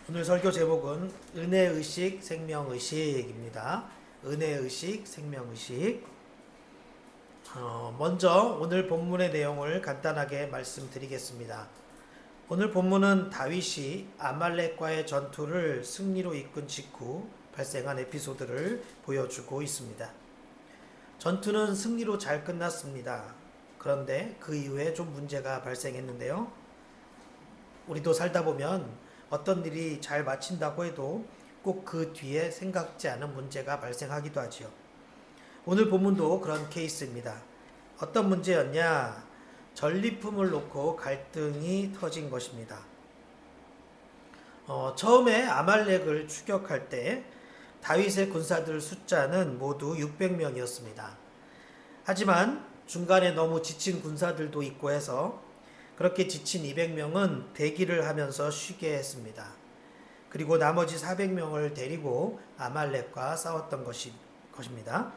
오늘 설교 제목은 은혜의식 생명의식입니다. 은혜의식 생명의식. 먼저 오늘 본문의 내용을 간단하게 말씀드리겠습니다. 오늘 본문은 다윗이 아말렉과의 전투를 승리로 이끈 직후 발생한 에피소드를 보여주고 있습니다. 전투는 승리로 잘 끝났습니다. 그런데 그 이후에 좀 문제가 발생했는데요. 우리도 살다 보면 어떤 일이 잘 마친다고 해도 꼭 그 뒤에 생각지 않은 문제가 발생하기도 하지요. 오늘 본문도 그런 케이스입니다. 어떤 문제였냐? 전리품을 놓고 갈등이 터진 것입니다. 처음에 아말렉을 추격할 때 다윗의 군사들 숫자는 모두 600명이었습니다. 하지만 중간에 너무 지친 군사들도 있고 해서 그렇게 지친 200명은 대기를 하면서 쉬게 했습니다. 그리고 나머지 400명을 데리고 아말렉과 싸웠던 것입니다.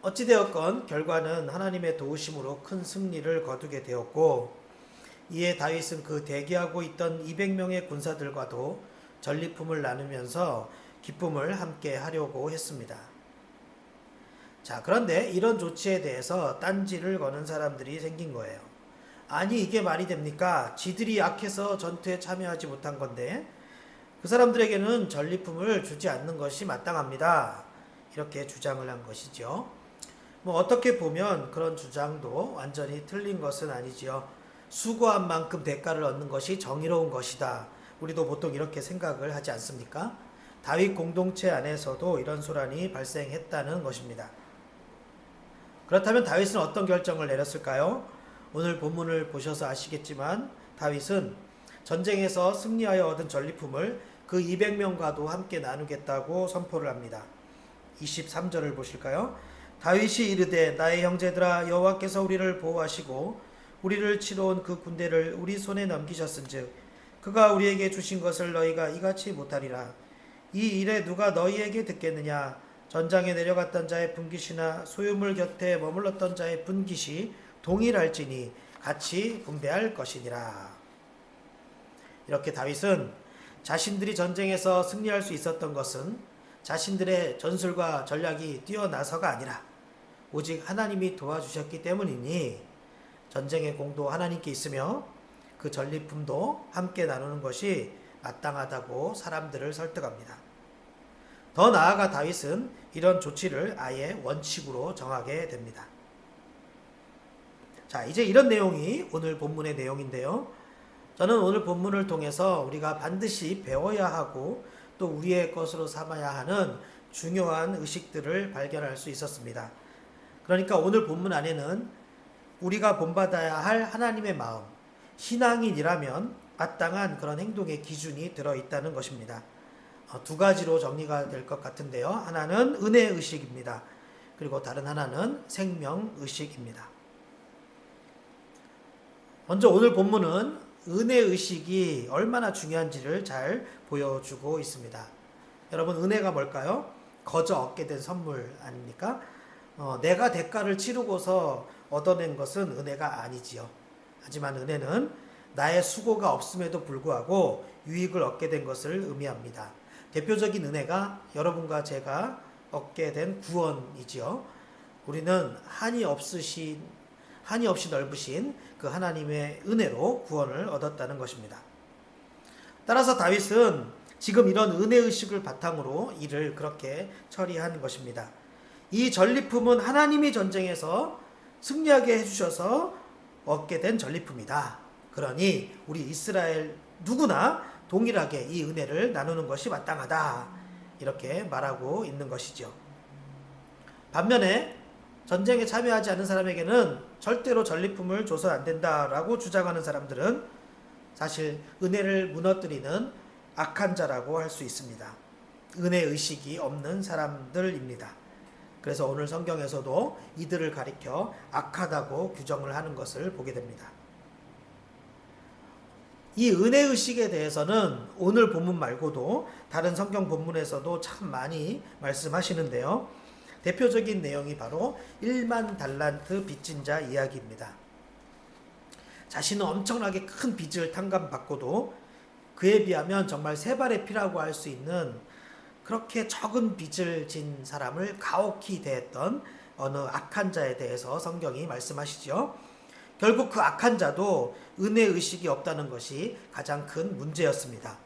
어찌되었건 결과는 하나님의 도우심으로 큰 승리를 거두게 되었고, 이에 다윗은 그 대기하고 있던 200명의 군사들과도 전리품을 나누면서 기쁨을 함께 하려고 했습니다. 자, 그런데 이런 조치에 대해서 딴지를 거는 사람들이 생긴 거예요. 아니, 이게 말이 됩니까? 지들이 약해서 전투에 참여하지 못한 건데 그 사람들에게는 전리품을 주지 않는 것이 마땅합니다. 이렇게 주장을 한 것이죠. 어떻게 보면 그런 주장도 완전히 틀린 것은 아니지요. 수고한 만큼 대가를 얻는 것이 정의로운 것이다. 우리도 보통 이렇게 생각을 하지 않습니까? 다윗 공동체 안에서도 이런 소란이 발생했다는 것입니다. 그렇다면 다윗은 어떤 결정을 내렸을까요? 오늘 본문을 보셔서 아시겠지만 다윗은 전쟁에서 승리하여 얻은 전리품을 그 200명과도 함께 나누겠다고 선포를 합니다. 23절을 보실까요? 다윗이 이르되 나의 형제들아, 여호와께서 우리를 보호하시고 우리를 치러 온 그 군대를 우리 손에 넘기셨은즉 그가 우리에게 주신 것을 너희가 이같이 못하리라. 이 일에 누가 너희에게 듣겠느냐? 전장에 내려갔던 자의 분깃이나 소유물 곁에 머물렀던 자의 분깃이 동일할지니 같이 분배할 것이니라. 이렇게 다윗은 자신들이 전쟁에서 승리할 수 있었던 것은 자신들의 전술과 전략이 뛰어나서가 아니라 오직 하나님이 도와주셨기 때문이니 전쟁의 공도 하나님께 있으며 그 전리품도 함께 나누는 것이 마땅하다고 사람들을 설득합니다. 더 나아가 다윗은 이런 조치를 아예 원칙으로 정하게 됩니다. 자, 이제 이런 내용이 오늘 본문의 내용인데요. 저는 오늘 본문을 통해서 우리가 반드시 배워야 하고 또 우리의 것으로 삼아야 하는 중요한 의식들을 발견할 수 있었습니다. 그러니까 오늘 본문 안에는 우리가 본받아야 할 하나님의 마음, 신앙인이라면 마땅한 그런 행동의 기준이 들어있다는 것입니다. 두 가지로 정리가 될 것 같은데요. 하나는 은혜의식입니다. 그리고 다른 하나는 생명의식입니다. 먼저 오늘 본문은 은혜의식이 얼마나 중요한지를 잘 보여주고 있습니다. 여러분, 은혜가 뭘까요? 거저 얻게 된 선물 아닙니까? 내가 대가를 치르고서 얻어낸 것은 은혜가 아니지요. 하지만 은혜는 나의 수고가 없음에도 불구하고 유익을 얻게 된 것을 의미합니다. 대표적인 은혜가 여러분과 제가 얻게 된 구원이지요. 우리는 한이 없이 넓으신 그 하나님의 은혜로 구원을 얻었다는 것입니다. 따라서 다윗은 지금 이런 은혜의식을 바탕으로 일을 그렇게 처리한 것입니다. 이 전리품은 하나님이 전쟁에서 승리하게 해주셔서 얻게 된 전리품이다. 그러니 우리 이스라엘 누구나 동일하게 이 은혜를 나누는 것이 마땅하다. 이렇게 말하고 있는 것이죠. 반면에 전쟁에 참여하지 않는 사람에게는 절대로 전리품을 줘서 안 된다라고 주장하는 사람들은 사실 은혜를 무너뜨리는 악한 자라고 할 수 있습니다. 은혜의식이 없는 사람들입니다. 그래서 오늘 성경에서도 이들을 가리켜 악하다고 규정을 하는 것을 보게 됩니다. 이 은혜의식에 대해서는 오늘 본문 말고도 다른 성경 본문에서도 참 많이 말씀하시는데요. 대표적인 내용이 바로 1만 달란트 빚진 자 이야기입니다. 자신은 엄청나게 큰 빚을 탕감받고도 그에 비하면 정말 세 발의 피라고 할 수 있는 그렇게 적은 빚을 진 사람을 가혹히 대했던 어느 악한 자에 대해서 성경이 말씀하시죠. 결국 그 악한 자도 은혜의식이 없다는 것이 가장 큰 문제였습니다.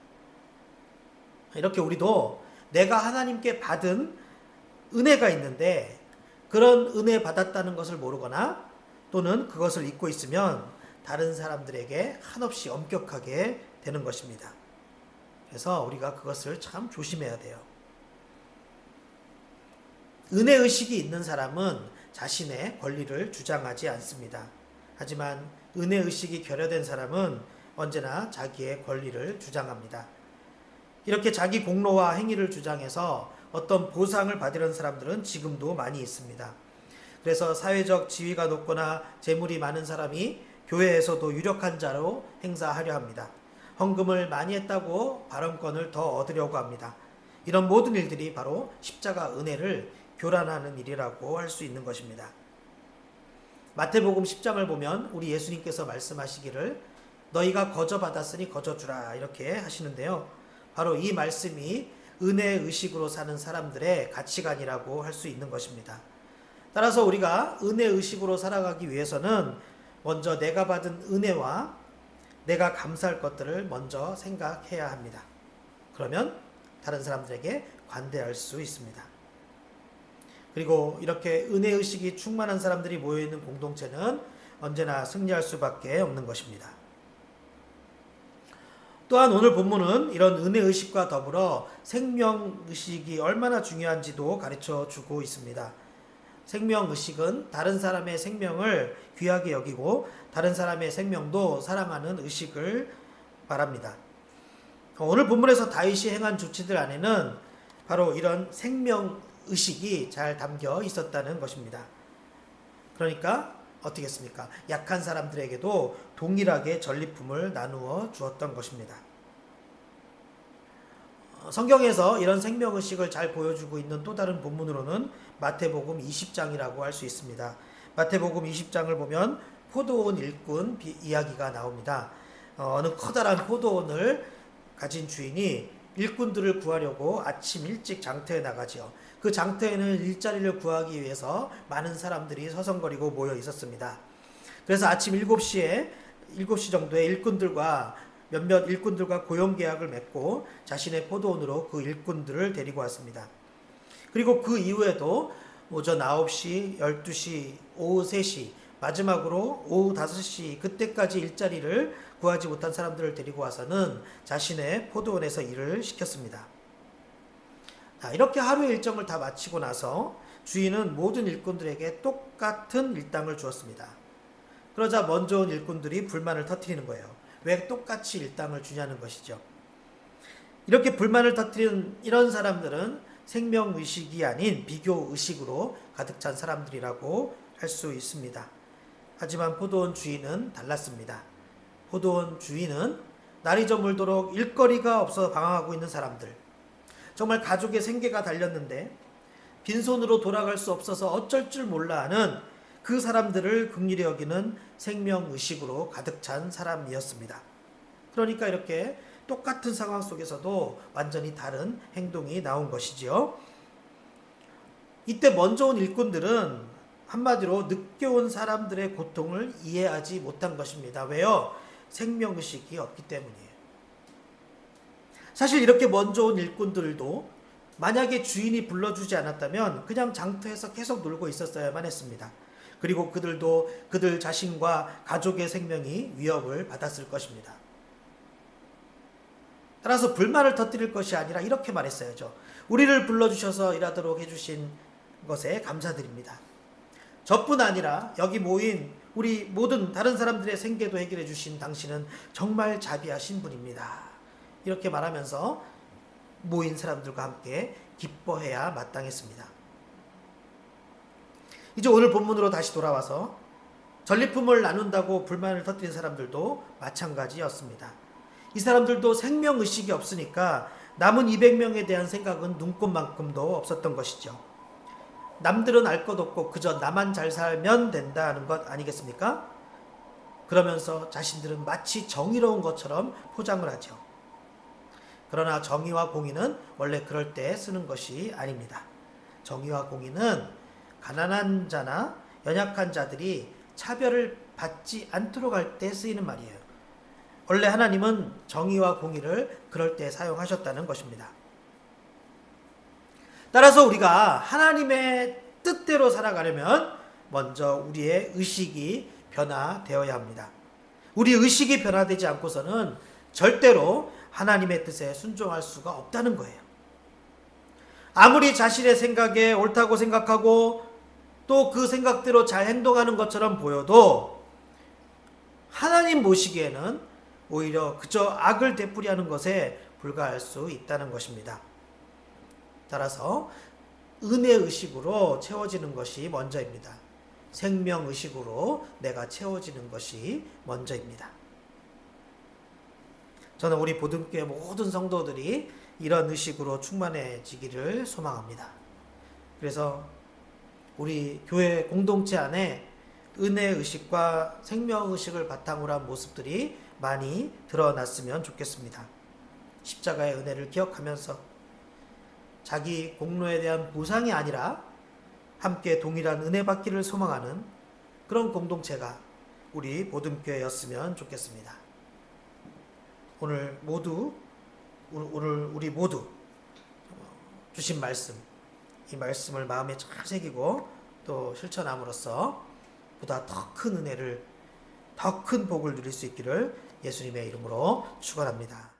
이렇게 우리도 내가 하나님께 받은 은혜가 있는데 그런 은혜 받았다는 것을 모르거나 또는 그것을 잊고 있으면 다른 사람들에게 한없이 엄격하게 되는 것입니다. 그래서 우리가 그것을 참 조심해야 돼요. 은혜의식이 있는 사람은 자신의 권리를 주장하지 않습니다. 하지만 은혜의식이 결여된 사람은 언제나 자기의 권리를 주장합니다. 이렇게 자기 공로와 행위를 주장해서 어떤 보상을 받으려는 사람들은 지금도 많이 있습니다. 그래서 사회적 지위가 높거나 재물이 많은 사람이 교회에서도 유력한 자로 행사하려 합니다. 헌금을 많이 했다고 발언권을 더 얻으려고 합니다. 이런 모든 일들이 바로 십자가 은혜를 교란하는 일이라고 할 수 있는 것입니다. 마태복음 10장을 보면 우리 예수님께서 말씀하시기를 너희가 거저 받았으니 거저 주라 이렇게 하시는데요. 바로 이 말씀이 은혜의식으로 사는 사람들의 가치관이라고 할 수 있는 것입니다. 따라서 우리가 은혜의식으로 살아가기 위해서는 먼저 내가 받은 은혜와 내가 감사할 것들을 먼저 생각해야 합니다. 그러면 다른 사람들에게 관대할 수 있습니다. 그리고 이렇게 은혜의식이 충만한 사람들이 모여있는 공동체는 언제나 승리할 수밖에 없는 것입니다. 또한 오늘 본문은 이런 은혜의식과 더불어 생명의식이 얼마나 중요한지도 가르쳐 주고 있습니다. 생명의식은 다른 사람의 생명을 귀하게 여기고 다른 사람의 생명도 사랑하는 의식을 말합니다. 오늘 본문에서 다윗이 행한 조치들 안에는 바로 이런 생명의식이 잘 담겨 있었다는 것입니다. 그러니까 어떻게 했습니까? 약한 사람들에게도 동일하게 전리품을 나누어 주었던 것입니다. 성경에서 이런 생명의식을 잘 보여주고 있는 또 다른 본문으로는 마태복음 20장이라고 할 수 있습니다. 마태복음 20장을 보면 포도원 일꾼 이야기가 나옵니다. 어느 커다란 포도원을 가진 주인이 일꾼들을 구하려고 아침 일찍 장터에 나가지요. 그 장터에는 일자리를 구하기 위해서 많은 사람들이 서성거리고 모여 있었습니다. 그래서 아침 7시 정도에 몇몇 일꾼들과 고용계약을 맺고 자신의 포도원으로 그 일꾼들을 데리고 왔습니다. 그리고 그 이후에도 오전 9시, 12시, 오후 3시, 마지막으로 오후 5시 그때까지 일자리를 구하지 못한 사람들을 데리고 와서는 자신의 포도원에서 일을 시켰습니다. 이렇게 하루의 일정을 다 마치고 나서 주인은 모든 일꾼들에게 똑같은 일당을 주었습니다. 그러자 먼저 온 일꾼들이 불만을 터뜨리는 거예요. 왜 똑같이 일당을 주냐는 것이죠. 이렇게 불만을 터뜨리는 이런 사람들은 생명의식이 아닌 비교의식으로 가득 찬 사람들이라고 할 수 있습니다. 하지만 포도원 주인은 달랐습니다. 포도원 주인은 날이 저물도록 일거리가 없어 방황하고 있는 사람들, 정말 가족의 생계가 달렸는데 빈손으로 돌아갈 수 없어서 어쩔 줄 몰라 하는 그 사람들을 긍휼히 여기는 생명의식으로 가득 찬 사람이었습니다. 그러니까 이렇게 똑같은 상황 속에서도 완전히 다른 행동이 나온 것이지요. 이때 먼저 온 일꾼들은 한마디로 늦게 온 사람들의 고통을 이해하지 못한 것입니다. 왜요? 생명의식이 없기 때문이에요. 사실 이렇게 먼저 온 일꾼들도 만약에 주인이 불러주지 않았다면 그냥 장터에서 계속 놀고 있었어야만 했습니다. 그리고 그들도 그들 자신과 가족의 생명이 위협을 받았을 것입니다. 따라서 불만을 터뜨릴 것이 아니라 이렇게 말했어야죠. 우리를 불러주셔서 일하도록 해주신 것에 감사드립니다. 저뿐 아니라 여기 모인 우리 모든 다른 사람들의 생계도 해결해 주신 당신은 정말 자비하신 분입니다. 이렇게 말하면서 모인 사람들과 함께 기뻐해야 마땅했습니다. 이제 오늘 본문으로 다시 돌아와서 전리품을 나눈다고 불만을 터뜨린 사람들도 마찬가지였습니다. 이 사람들도 생명의식이 없으니까 남은 200명에 대한 생각은 눈꼽만큼도 없었던 것이죠. 남들은 알 것 없고 그저 나만 잘 살면 된다는 것 아니겠습니까? 그러면서 자신들은 마치 정의로운 것처럼 포장을 하죠. 그러나 정의와 공의는 원래 그럴 때 쓰는 것이 아닙니다. 정의와 공의는 가난한 자나 연약한 자들이 차별을 받지 않도록 할 때 쓰이는 말이에요. 원래 하나님은 정의와 공의를 그럴 때 사용하셨다는 것입니다. 따라서 우리가 하나님의 뜻대로 살아가려면 먼저 우리의 의식이 변화되어야 합니다. 우리 의식이 변화되지 않고서는 절대로 하나님의 뜻에 순종할 수가 없다는 거예요. 아무리 자신의 생각에 옳다고 생각하고 또 그 생각대로 잘 행동하는 것처럼 보여도 하나님 보시기에는 오히려 그저 악을 되풀이하는 것에 불과할 수 있다는 것입니다. 따라서 은혜의식으로 채워지는 것이 먼저입니다. 생명의식으로 내가 채워지는 것이 먼저입니다. 저는 우리 보듬교회 모든 성도들이 이런 의식으로 충만해지기를 소망합니다. 그래서 우리 교회 공동체 안에 은혜의식과 생명의식을 바탕으로 한 모습들이 많이 드러났으면 좋겠습니다. 십자가의 은혜를 기억하면서 자기 공로에 대한 보상이 아니라 함께 동일한 은혜 받기를 소망하는 그런 공동체가 우리 보듬교회였으면 좋겠습니다. 오늘 우리 모두 주신 말씀, 이 말씀을 마음에 잘 새기고 또 실천함으로써 보다 더 큰 은혜를, 더 큰 복을 누릴 수 있기를 예수님의 이름으로 축원합니다.